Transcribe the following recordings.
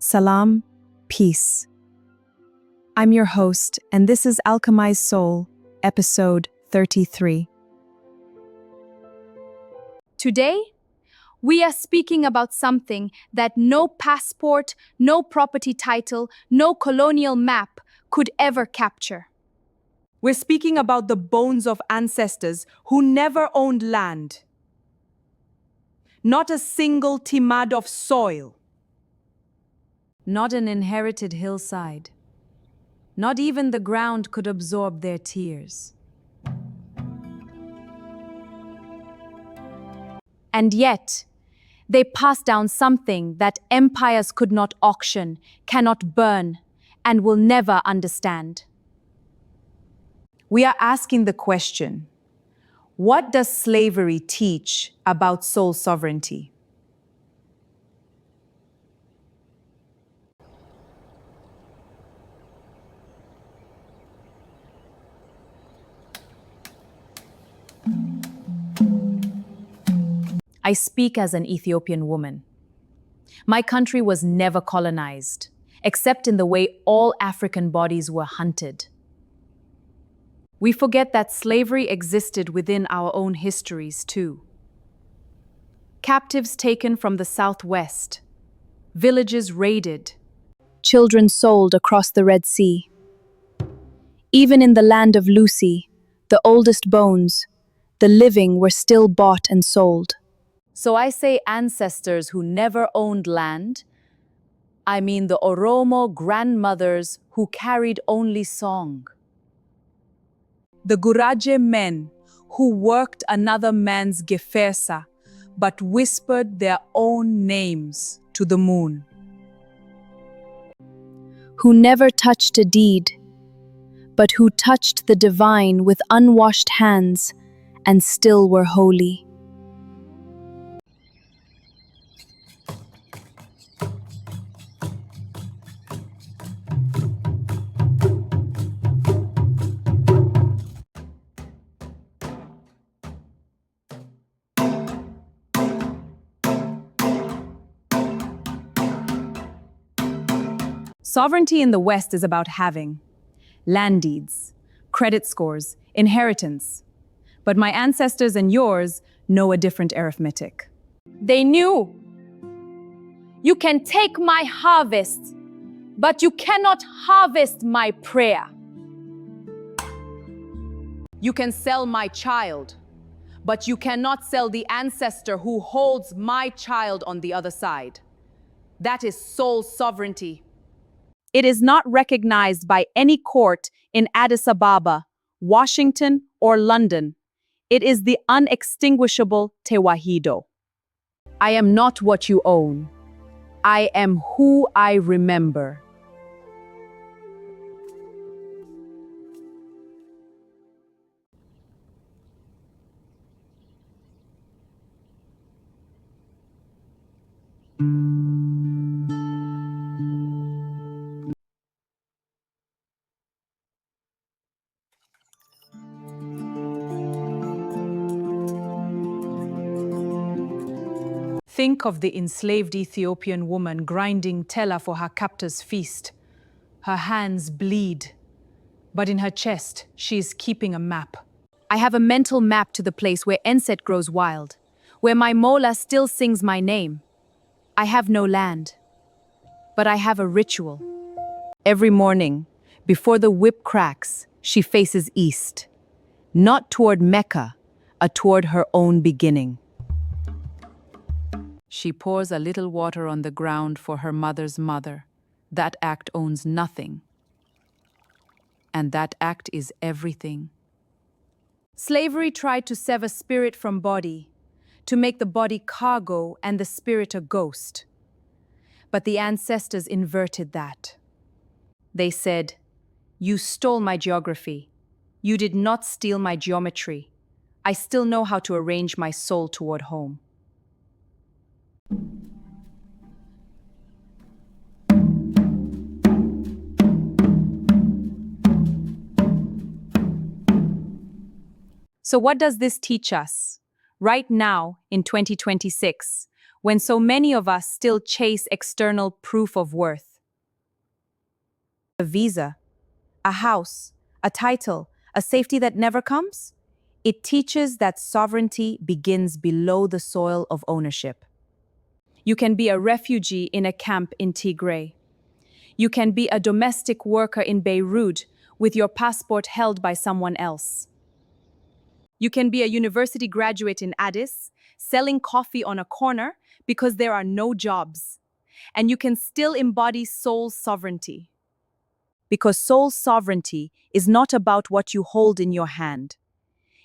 Salam, peace. I'm your host, and this is Alchemize Soul, episode 33. Today, we are speaking about something that no passport, no property title, no colonial map could ever capture. We're speaking about the bones of ancestors who never owned land. Not a single timad of soil. Not an inherited hillside. Not even the ground could absorb their tears. And yet, they passed down something that empires could not auction, cannot burn, and will never understand. We are asking the question, what does slavery teach about soul sovereignty? I speak as an Ethiopian woman. My country was never colonized, except in the way all African bodies were hunted. We forget that slavery existed within our own histories too. Captives taken from the southwest, villages raided, Children sold across the Red Sea. Even in the land of Lucy, the oldest bones, the living were still bought and sold. So I say ancestors who never owned land. I mean the Oromo grandmothers who carried only song. The Guraje men who worked another man's gefersa but whispered their own names to the moon. Who never touched a deed, but who touched the divine with unwashed hands and still were holy. Sovereignty in the West is about having land deeds, credit scores, inheritance. But my ancestors and yours know a different arithmetic. They knew. You can take my harvest, but you cannot harvest my prayer. You can sell my child, but you cannot sell the ancestor who holds my child on the other side. That is soul sovereignty. It is not recognized by any court in Addis Ababa, Washington, or London. It is the unextinguishable Tewahedo. I am not what you own. I am who I remember. Think of the enslaved Ethiopian woman grinding tella for her captor's feast. Her hands bleed, but in her chest, she is keeping a map. I have a mental map to the place where Enset grows wild, where my mola still sings my name. I have no land, but I have a ritual. Every morning, before the whip cracks, she faces east, not toward Mecca, toward her own beginning. She pours a little water on the ground for her mother's mother. That act owns nothing. And that act is everything. Slavery tried to sever spirit from body, to make the body cargo and the spirit a ghost. But the ancestors inverted that. They said, "You stole my geography. You did not steal my geometry. I still know how to arrange my soul toward home." So what does this teach us? Right now, in 2026, when so many of us still chase external proof of worth. A visa, a house, a title, a safety that never comes? It teaches that sovereignty begins below the soil of ownership. You can be a refugee in a camp in Tigray. You can be a domestic worker in Beirut with your passport held by someone else. You can be a university graduate in Addis, selling coffee on a corner because there are no jobs. And you can still embody soul sovereignty. Because soul sovereignty is not about what you hold in your hand.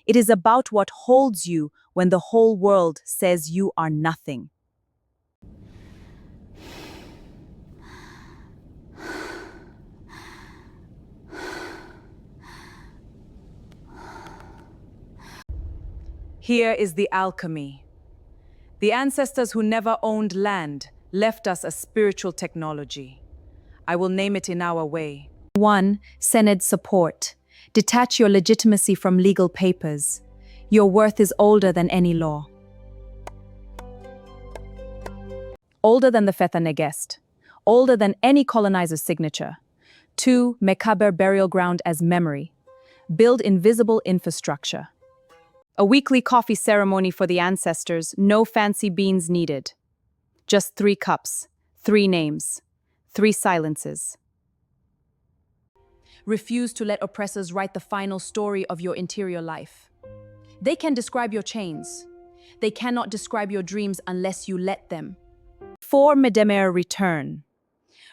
It is about what holds you when the whole world says you are nothing. Here is the alchemy. The ancestors who never owned land left us a spiritual technology. I will name it in our way. 1. Senate support. Detach your legitimacy from legal papers. Your worth is older than any law. Older than the Fetha Negest. Older than any colonizer's signature. 2. Mekaber burial ground as memory. Build invisible infrastructure. A weekly coffee ceremony for the ancestors, no fancy beans needed. Just 3 cups, 3 names, 3 silences. Refuse to let oppressors write the final story of your interior life. They can describe your chains. They cannot describe your dreams unless you let them. 4. Medemer return.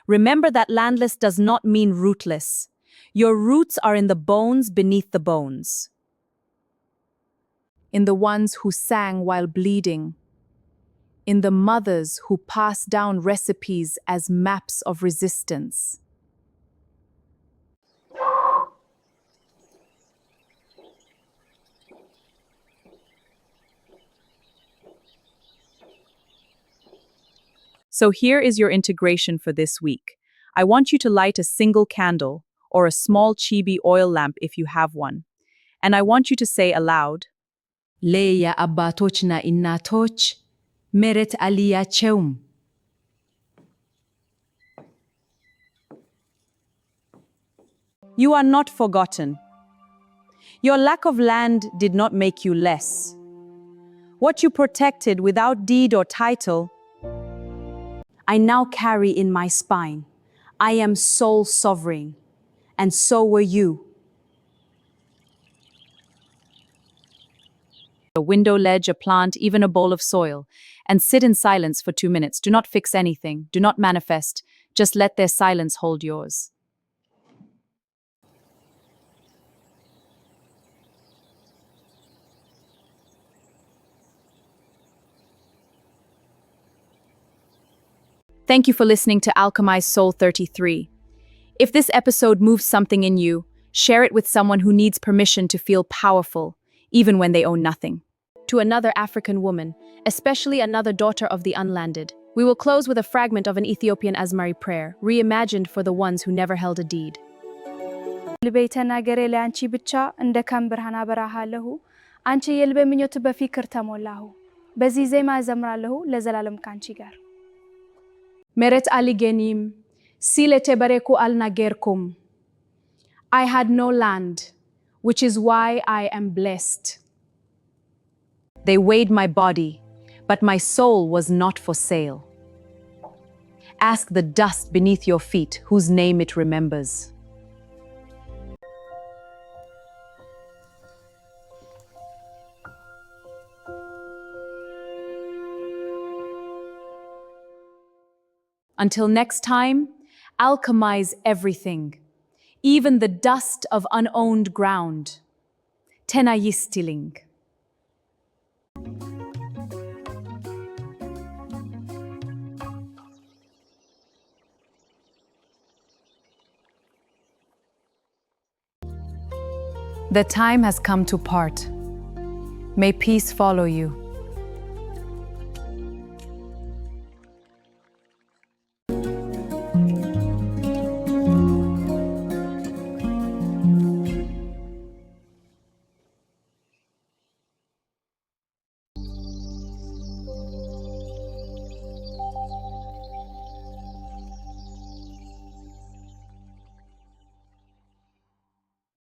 Remember that landless does not mean rootless. Your roots are in the bones beneath the bones. In the ones who sang while bleeding. In the mothers who passed down recipes as maps of resistance. So here is your integration for this week. I want you to light a single candle or a small chibi oil lamp if you have one. And I want you to say aloud, Leya abbatoch na innatoch, meret aliyacheum. you are not forgotten. Your lack of land did not make you less. What you protected without deed or title, I now carry in my spine. I am soul sovereign, and so were you. A window ledge, a plant, even a bowl of soil, and sit in silence for 2 minutes. Do not fix anything, do not manifest, just let their silence hold yours. Thank you for listening to Alchemize Soul 33. If this episode moves something in you, share it with someone who needs permission to feel powerful, even when they own nothing. To another African woman, especially another daughter of the unlanded, we will close with a fragment of an Ethiopian Asmari prayer, reimagined for the ones who never held a deed. ልቤ ተናገሬ ለአንቺ ብቻ እንደ ከም ብርሃን አበራሃለሁ አንቺ የልቤ ምኞት በፍቅር ተሞላሁ በዚህ ዜማ እዘምራለሁ ለዘላለም ካንቺ ጋር Meret aligenim, silete bereku alnagerkum. I had no land, which is why I am blessed. They weighed my body, but my soul was not for sale. Ask the dust beneath your feet, whose name it remembers. Until next time, alchemize everything, even the dust of unowned ground. Tenayistiling. The time has come to part. May peace follow you.